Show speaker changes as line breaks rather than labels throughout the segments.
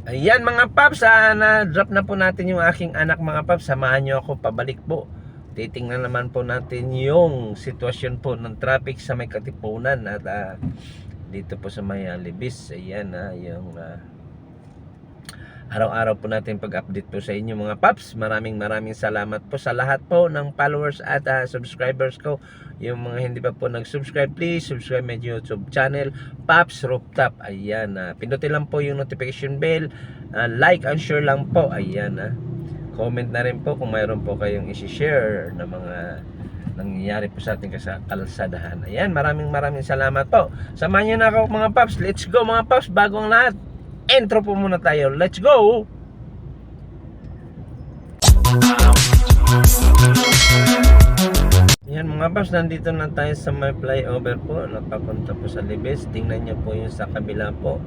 Ayan mga paps, na-drop na po natin yung aking anak mga paps. Samahan nyo ako pabalik po. Titingnan naman po natin yung sitwasyon po ng traffic sa may Katipunan at dito po sa may Libis. Ayan yung araw-araw po natin pag-update po sa inyo mga paps. Maraming salamat po sa lahat po ng followers at subscribers ko. Yung mga hindi pa po nag-subscribe, please subscribe my YouTube channel, Paps Rooftop. Ayan, pindutin lang po yung notification bell, like and share lang po. Ayan, comment na rin po kung mayroon po kayong isi-share na mga nangyayari po sa ating kalsadahan. Ayan, maraming salamat po. Samahan nyo na ako mga paps. Let's go mga paps. Bago ang lahat, intro po muna tayo. Let's go! Yan mga paps, nandito na tayo sa may flyover po. Napapunta po sa Libis. Tingnan nyo po yung sa kabila po.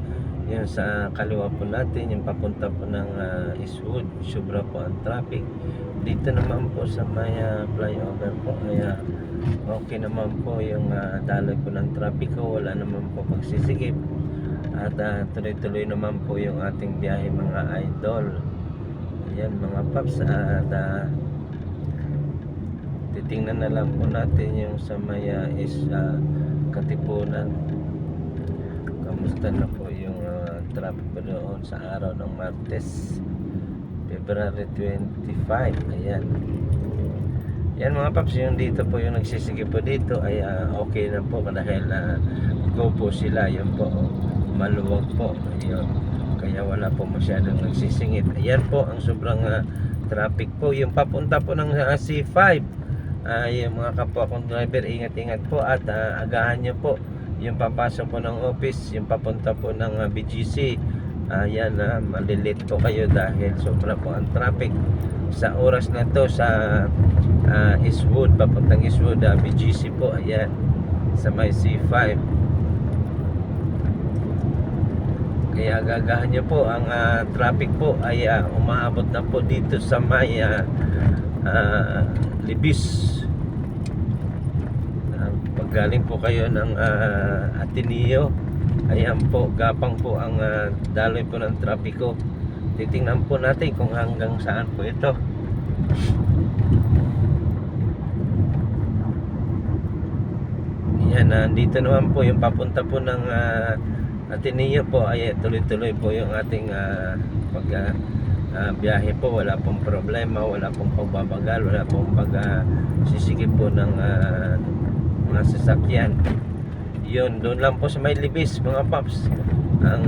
Yung sa kaliwa po natin, yung papunta po ng Eastwood. Sobra po ang traffic. Dito naman po sa may flyover po. Kaya okay naman po yung daloy po ng traffic ko. Wala naman po pagsisikip. At tuloy-tuloy naman po yung ating biyahe mga idol. Ayan mga paps. At titingnan na lang po natin yung sa maya Katipunan. Kamusta na po yung traffic po doon sa araw ng Martes, February 25. Ayan. Yan mga paps, yung dito po yung nagsisigip po dito ay okay na po dahil go po sila. Yun po, maluwag po. Ayun. Kaya wala po masyadong nagsisingit. Ayan po ang sobrang traffic po. Yung papunta po ng C5, yung mga kapwa kong driver, ingat-ingat po at agahan nyo po yung papasok po ng office, yung papunta po ng BGC. Ayan, malilate po kayo dahil sobra po ang traffic sa oras na to sa Eastwood, papuntang Eastwood, BGC po. Ayan, sa may C5. Kaya gagahan nyo po ang traffic po ay umaabot na po dito sa may Libis. Pag galing po kayo ng Ateneo, ayan po, gapang po ang daloy po ng trapiko. Titingnan po natin kung hanggang saan po ito. Yan, dito naman po yung papunta po ng Ateneo po ay tuloy-tuloy po yung ating biyahe po. Wala pong problema, wala pong pagbabagal, wala pong pagsisikip po ng mga sasakyan. Yun, doon lang po sa may Libis mga paps ang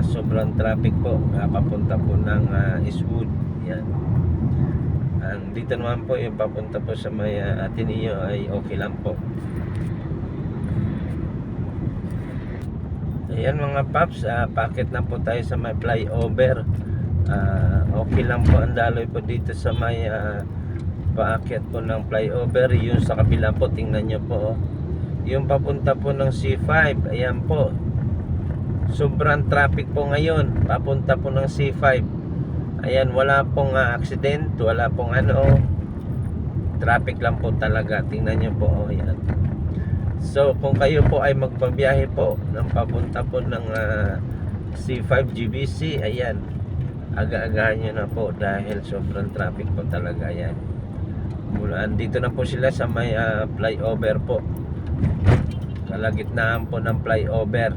sobrang traffic po papunta po ng Eastwood. Yan. Dito naman po yung papunta po sa may Ateneo ay okay lang po. Ayan mga paps, packet na po tayo sa may flyover. Okay lang po ang daloy po dito sa may paakyat po ng flyover. Yung sa kabila po, tingnan nyo po yung papunta po ng C5. Ayan po, sobrang traffic po ngayon papunta po ng C5. Ayan, wala pong accident, wala pong traffic lang po talaga. Tingnan nyo po, ayan. So kung kayo po ay magbabiyahe po ng papunta po ng C5 GBC, ayan, aga-agahan nyo na po dahil sobrang traffic po talaga. Ayan, dito na po sila sa may flyover po. Kalagitnaan po ng flyover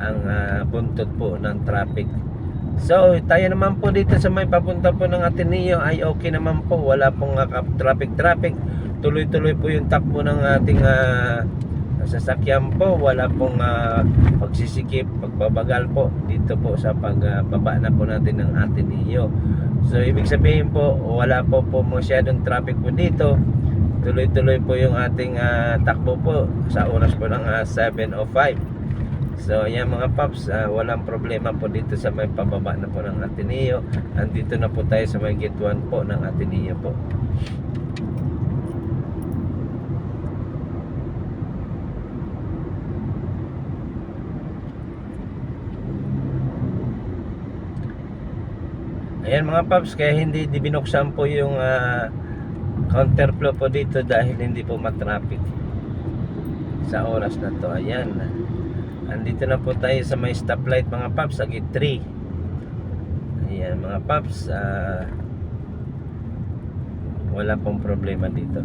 ang buntot po ng traffic. So tayo naman po dito sa may papunta po ng Ateneo ay okay naman po, wala pong traffic. Tuloy-tuloy po yung takbo ng ating sasakyan po. Wala pong pagsisikip, pagbabagal po dito po sa pagbaba na po natin ng Ateneo. So ibig sabihin po, wala po masyadong traffic po dito. Tuloy-tuloy po yung ating takbo po sa oras po ng 7:05. So ayan mga paps, walang problema po dito sa may pababa na po ng Ateneo. Andito na po tayo sa may gate 1 po ng Ateneo po. Ayan mga paps, kaya hindi binuksan po yung counterflow po dito dahil hindi po matraffic sa oras na to. Ayan, andito na po tayo sa may stoplight mga paps, sa gate 3. mga paps, wala pong problema dito.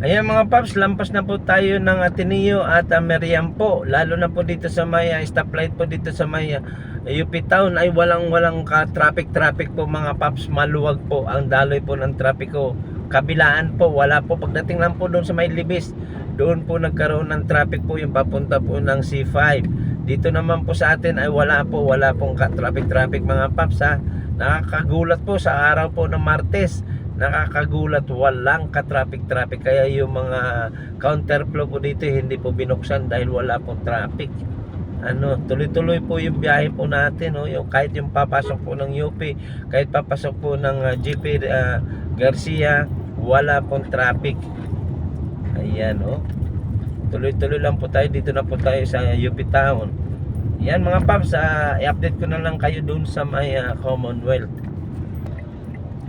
Ayan mga paps, lampas na po tayo ng Ateneo at Meriam po. Lalo na po dito sa may stoplight po dito sa may UP Town ay walang traffic po mga paps. Maluwag po ang daloy po ng trapiko. Kabilaan po, wala po. Pagdating lang po doon sa may Libis, doon po nagkaroon ng traffic po yung papunta po ng C5. Dito naman po sa atin ay wala pong traffic mga paps ha. Nakakagulat po sa araw po ng Martes. Nakakagulat, walang ka-traffic kaya yung mga counterflow po dito hindi po binuksan dahil wala pong traffic. Tuloy-tuloy po yung biyahe po natin, yung kahit yung papasok po ng UP, kahit papasok po ng GP Garcia, wala pong traffic. Ayan, tuloy-tuloy lang po tayo. Dito na po tayo sa UP Town. Yan mga paps, i-update ko na lang kayo dun sa may Commonwealth.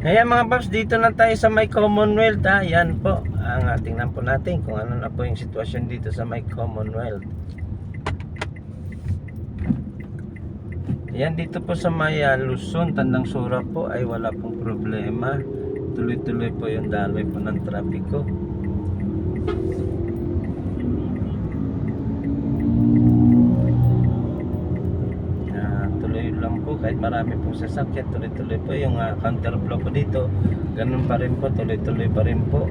Ayan mga paps, dito na tayo sa may Commonwealth. Yan po, tingnan po natin kung ano na po yung sitwasyon dito sa may Commonwealth. Ayan, dito po sa may Luzon, Tandang Sura po ay wala pong problema. Tuloy-tuloy po yung daloy po ng trapiko. Kahit marami pong sasakyan, tuloy-tuloy po yung counterflow po dito. Ganun pa rin po, tuloy-tuloy pa rin po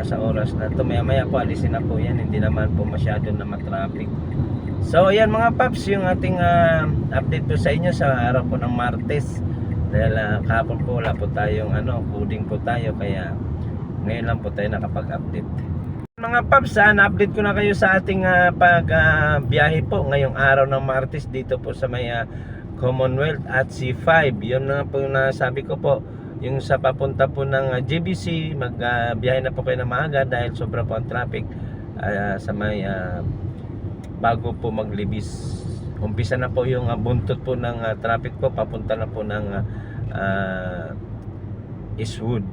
sa oras na to. Maya-maya po alisin na po yan, hindi naman po masyado na matraffic. So ayan mga paps, yung ating update po sa inyo sa araw po ng Martes. Dahil kahapon po wala po tayong coding po tayo, kaya ngayon lang po tayo nakapag-update. Mga paps, na-update ko na kayo sa ating biyahe po ngayong araw ng Martes dito po sa may Commonwealth at C5. Yun na po yung nasabi ko po. Yung sa papunta po ng GBC, magbiyahe na po kayo na maaga dahil sobra po ang traffic sa may bago po maglibis. Umpisa na po yung buntot po ng traffic po, papunta na po ng Eastwood.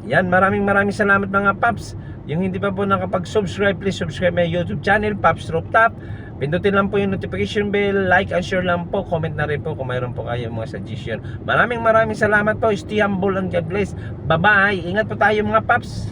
Yan, maraming salamat mga paps. Yung hindi pa po nakapag-subscribe, please subscribe my YouTube channel, Paps Rooftop. Pindutin lang po yung notification bell, like and share lang po, comment na rin po kung mayroon po kayo mga suggestion. Maraming salamat po. Stay humble and God bless. Bye bye. Ingat po tayo mga paps.